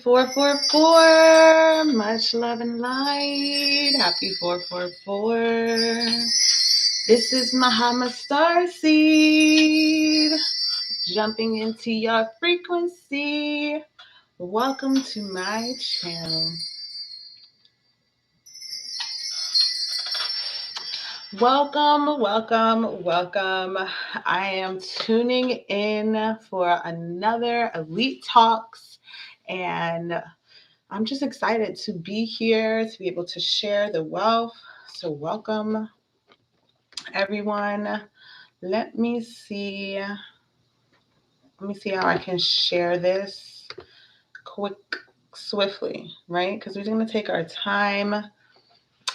444, much love and light. Happy 444. This is Muhammad Starseed, jumping into your frequency. Welcome to my channel. Welcome. I am tuning in for another Elite Talks, and I'm just excited to be here to be able to share the wealth. So, welcome, everyone. Let me see. How I can share this swiftly, right? Because we're going to take our time.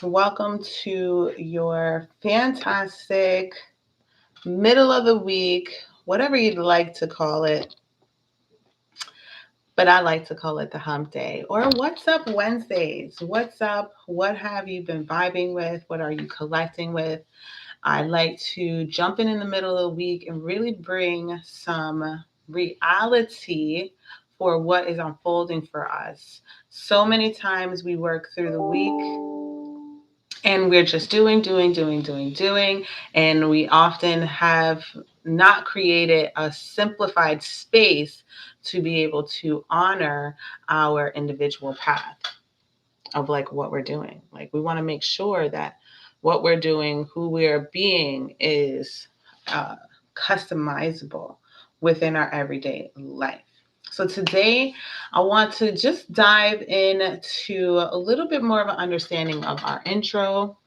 Welcome to your fantastic middle of the week, whatever you'd like to call it. But I like to call it the hump day or what's up Wednesdays. What's up? What have you been vibing with? What are you collecting with? I like to jump in the middle of the week and really bring some reality for what is unfolding for us. So many times we work through the week and we're just doing. And we often have not created a simplified space to be able to honor our individual path of like what we're doing. Like we want to make sure that what we're doing, who we are being is customizable within our everyday life. So today I want to just dive into a little bit more of an understanding of our intro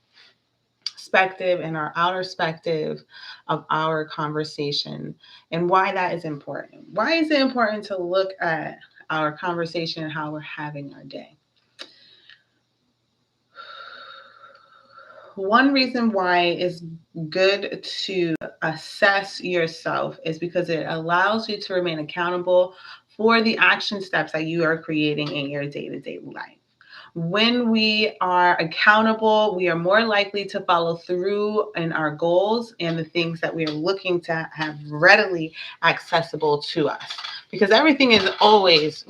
perspective and our outer perspective of our conversation and why that is important. Why is it important to look at our conversation and how we're having our day? One reason why it's good to assess yourself is because it allows you to remain accountable for the action steps that you are creating in your day-to-day life. When we are accountable, we are more likely to follow through in our goals and the things that we are looking to have readily accessible to us. Because everything is always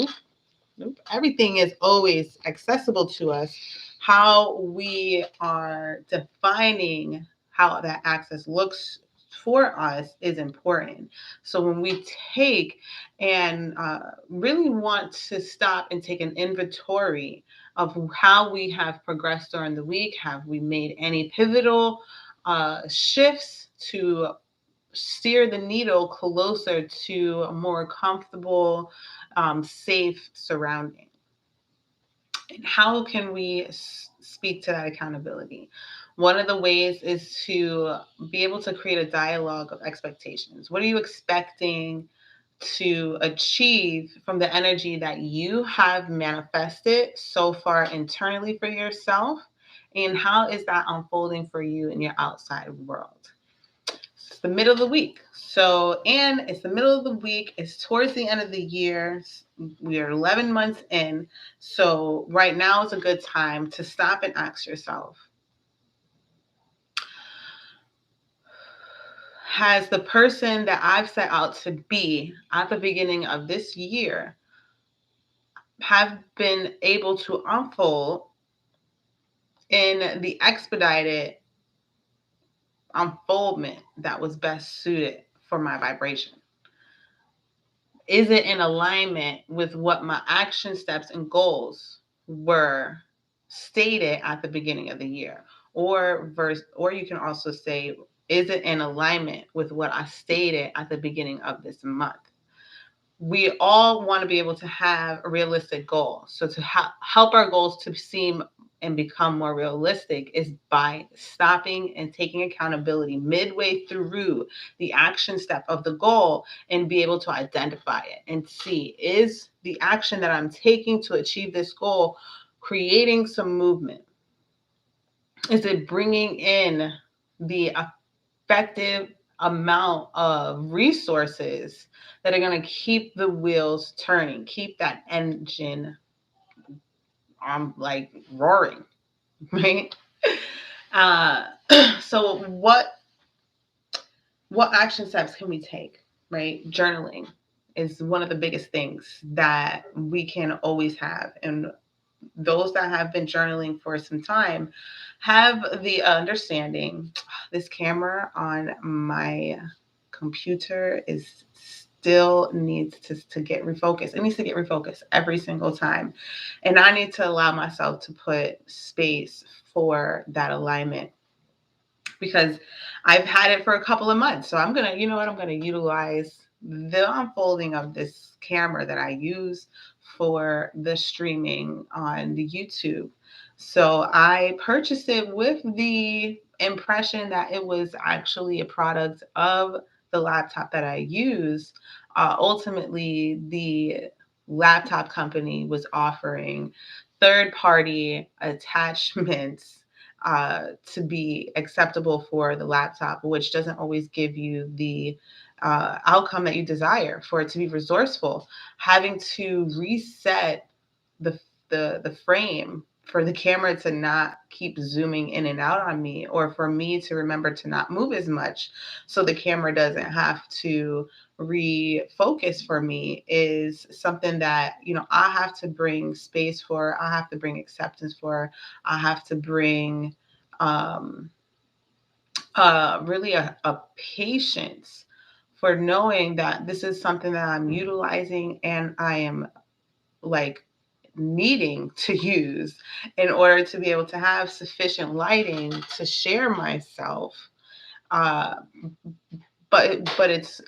accessible to us. How we are defining how that access looks for us is important. So when we take and really want to stop and take an inventory of how we have progressed during the week, have we made any pivotal shifts to steer the needle closer to a more comfortable, safe surrounding? And how can we speak to that accountability? One of the ways is to be able to create a dialogue of expectations. What are you expecting to achieve from the energy that you have manifested so far internally for yourself? And how is that unfolding for you in your outside world? It's the middle of the week. It's the middle of the week. It's towards the end of the year. We are 11 months in. So right now is a good time to stop and ask yourself, has the person that I've set out to be at the beginning of this year have been able to unfold in the expedited unfoldment that was best suited for my vibration? Is it in alignment with what my action steps and goals were stated at the beginning of the year? Or you can also say, is it in alignment with what I stated at the beginning of this month? We all want to be able to have a realistic goal. So to help our goals to seem and become more realistic is by stopping and taking accountability midway through the action step of the goal and be able to identify it and see, is the action that I'm taking to achieve this goal creating some movement? Is it bringing in the effective amount of resources that are going to keep the wheels turning, keep that engine like roaring, right? Uh, so what action steps can we take, right? Journaling is one of the biggest things that we can always have. And those that have been journaling for some time have the understanding this camera on my computer is still needs to get refocused. It needs to get refocused every single time. And I need to allow myself to put space for that alignment because I've had it for a couple of months. So I'm going to, you know what, I'm going to utilize the unfolding of this camera that I use for the streaming on the YouTube. So I purchased it with the impression that it was actually a product of the laptop that I use. Ultimately, the laptop company was offering third party attachments to be acceptable for the laptop, which doesn't always give you the outcome that you desire for it to be resourceful. Having to reset the the frame for the camera to not keep zooming in and out on me, or for me to remember to not move as much so the camera doesn't have to refocus for me, is something that, you know, I have to bring space for, I have to bring acceptance for, I have to bring um really a patience for knowing that this is something that I'm utilizing and I am like needing to use in order to be able to have sufficient lighting to share myself. Uh, but it's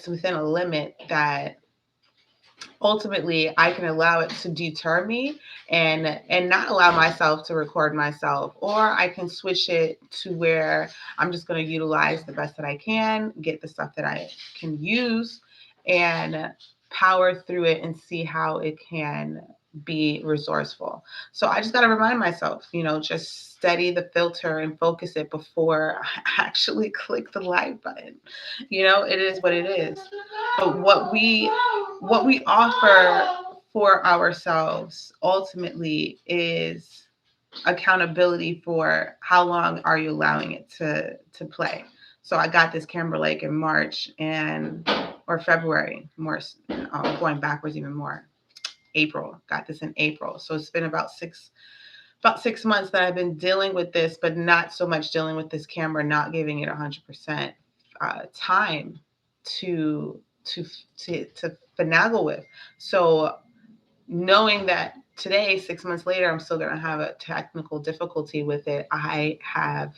within a limit that ultimately I can allow it to deter me and not allow myself to record myself, or I can switch it to where I'm just going to utilize the best that I can, get the stuff that I can use, and power through it and see how it can be resourceful. So I just got to remind myself, you know, just steady the filter and focus it before I actually click the like button. You know, it is what it is. But what we offer for ourselves ultimately is accountability for how long are you allowing it to play. So I got this Camber Lake in March and or February, more going backwards even more. April, got this in April. So it's been about 6 months that I've been dealing with this, but not so much dealing with this camera, not giving it 100% time to to to finagle with. So knowing that today, 6 months later, I'm still going to have a technical difficulty with it, I have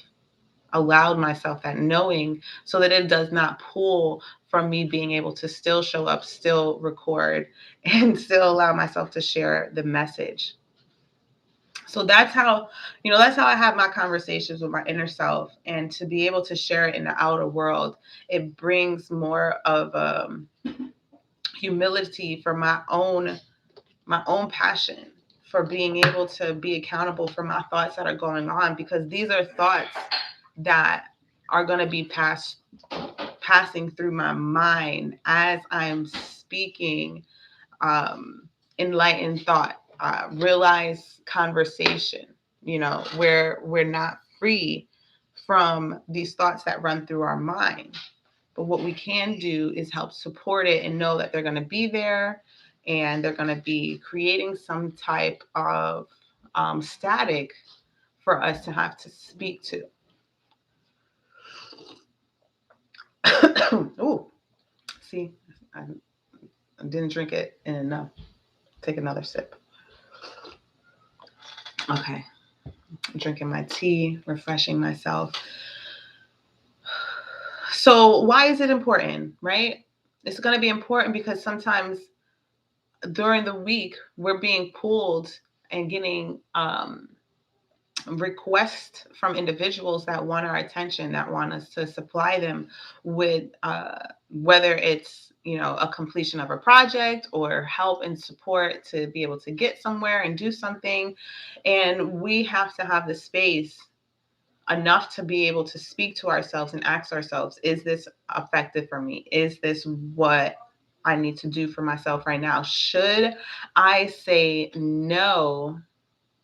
allowed myself that knowing so that it does not pull from me being able to still show up, still record, and still allow myself to share the message. So that's how, you know, that's how I have my conversations with my inner self, and to be able to share it in the outer world, it brings more of humility for my own passion for being able to be accountable for my thoughts that are going on, because these are thoughts that are going to be passing through my mind as I'm speaking enlightened thought, realized conversation, you know, where we're not free from these thoughts that run through our mind. But what we can do is help support it and know that they're going to be there, and they're going to be creating some type of static for us to have to speak to. Oh, see, I didn't drink it in enough. Take another sip. Okay, I'm drinking my tea, refreshing myself. So, why is it important, right? It's going to be important because sometimes during the week we're being pulled and getting requests from individuals that want our attention, that want us to supply them with whether it's, you know, a completion of a project or help and support to be able to get somewhere and do something. And we have to have the space enough to be able to speak to ourselves and ask ourselves, is this effective for me? Is this what I need to do for myself right now? Should I say no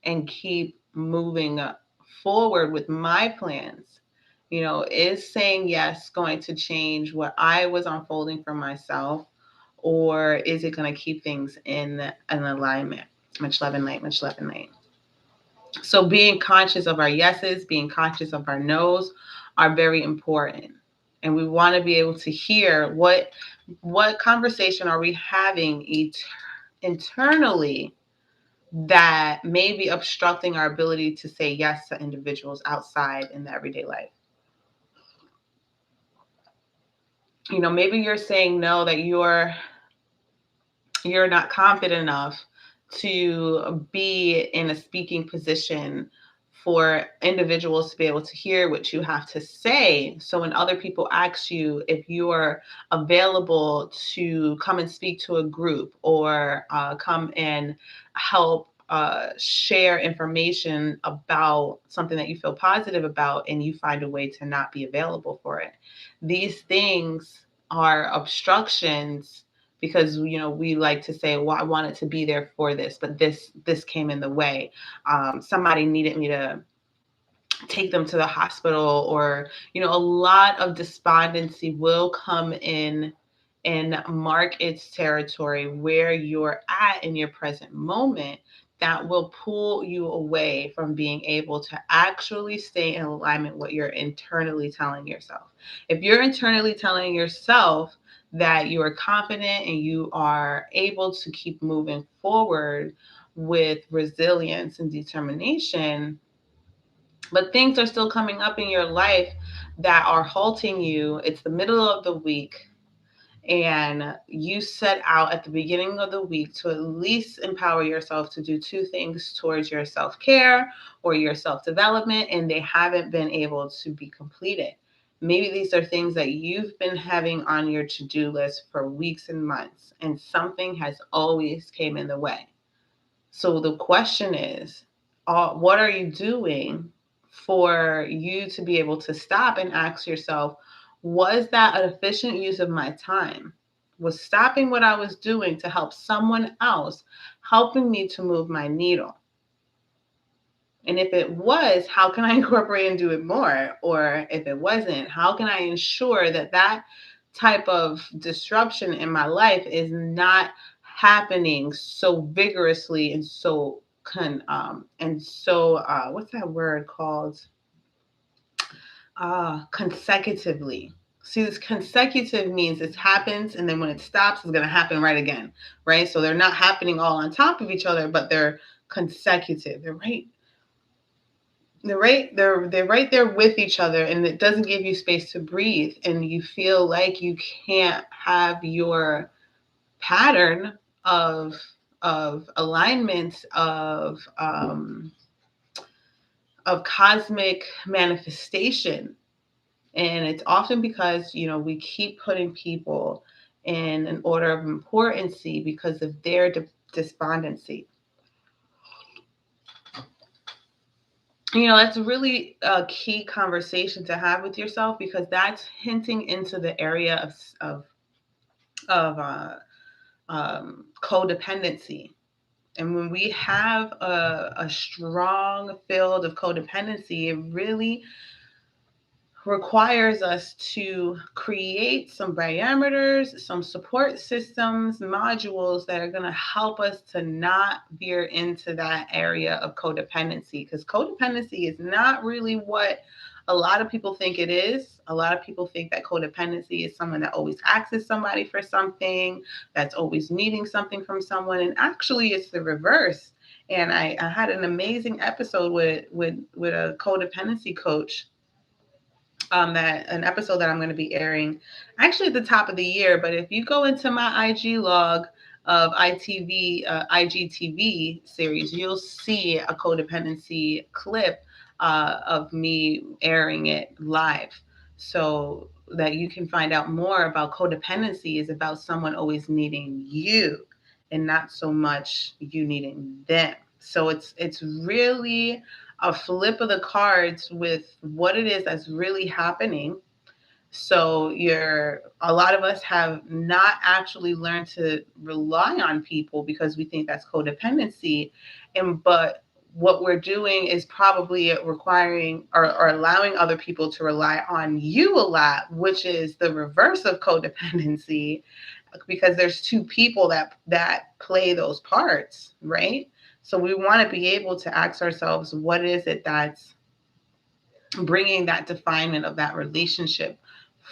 and keep moving forward with my plans? You know, is saying yes going to change what I was unfolding for myself? or is it going to keep things in an alignment? Much love and light, much love and light. So being conscious of our yeses, being conscious of our nos are very important. And we want to be able to hear what conversation are we having internally that may be obstructing our ability to say yes to individuals outside in the everyday life. Maybe you're saying no, that you're not confident enough to be in a speaking position for individuals to be able to hear what you have to say. So when other people ask you if you're available to come and speak to a group or come and help share information about something that you feel positive about, and you find a way to not be available for it, these things are obstructions, because we like to say, well, I wanted to be there for this, but this came in the way. Somebody needed me to take them to the hospital, or a lot of despondency will come in and mark its territory where you're at in your present moment, that will pull you away from being able to actually stay in alignment with what you're internally telling yourself. If you're internally telling yourself that you are confident and you are able to keep moving forward with resilience and determination, but things are still coming up in your life that are halting you, it's the middle of the week, and you set out at the beginning of the week to at least empower yourself to do two things towards your self-care or your self-development, and they haven't been able to be completed. Maybe these are things that you've been having on your to-do list for weeks and months, and something has always came in the way. So the question is, what are you doing for you to be able to stop and ask yourself, was that an efficient use of my time? Was stopping what I was doing to help someone else helping me to move my needle? And if it was, how can I incorporate and do it more? Or if it wasn't, how can I ensure that that type of disruption in my life is not happening so vigorously and so what's that word called? Consecutively. See, this consecutive means it happens, and then when it stops, it's going to happen right again, right? So they're not happening all on top of each other, but they're consecutive. They're right there with each other, and it doesn't give you space to breathe, and you feel like you can't have your pattern of alignment of cosmic manifestation. And it's often because we keep putting people in an order of importance because of their despondency. That's really a key conversation to have with yourself, because that's hinting into the area of codependency. And when we have a strong field of codependency, it really requires us to create some parameters, some support systems, modules that are going to help us to not veer into that area of codependency. Because codependency is not really what a lot of people think it is. A lot of people think that codependency is someone that always asks somebody for something, that's always needing something from someone. And actually, it's the reverse. And I had an amazing episode with a codependency coach, that an episode that I'm going to be airing actually at the top of the year. But if you go into my IG log of IGTV series, you'll see a codependency clip of me airing it live, so that you can find out more about codependency. Is about someone always needing you, and not so much you needing them. So it's really a flip of the cards with what it is that's really happening. So a lot of us have not actually learned to rely on people because we think that's codependency. But what we're doing is probably requiring or allowing other people to rely on you a lot, which is the reverse of codependency. because there's two people that play those parts, right? So we want to be able to ask ourselves, what is it that's bringing that definement of that relationship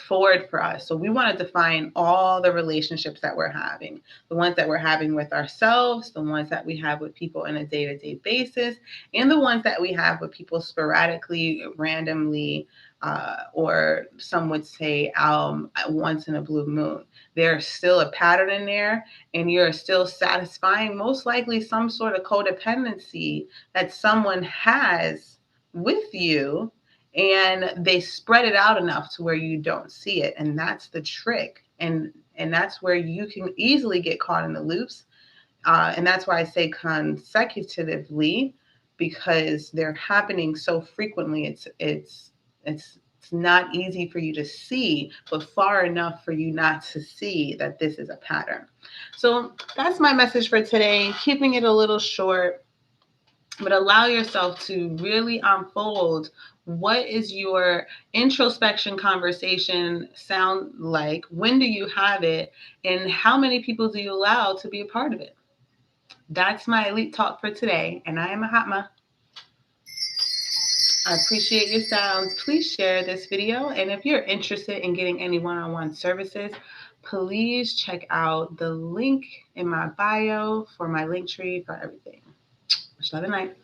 forward for us. So we want to define all the relationships that we're having, the ones that we're having with ourselves, the ones that we have with people on a day-to-day basis, and the ones that we have with people sporadically, randomly, or some would say once in a blue moon. There's still a pattern in there, and you're still satisfying most likely some sort of codependency that someone has with you, and they spread it out enough to where you don't see it, and that's the trick. And that's where you can easily get caught in the loops, and that's why I say consecutively, because they're happening so frequently. It's not easy for you to see, but far enough for you not to see that this is a pattern. So that's my message for today, keeping it a little short, but allow yourself to really unfold. What is your introspection conversation sound like? When do you have it? And how many people do you allow to be a part of it? That's my elite talk for today. And I am Mahatma. I appreciate your sounds. Please share this video. And if you're interested in getting any one-on-one services, please check out the link in my bio for my link tree for everything. Much love and light.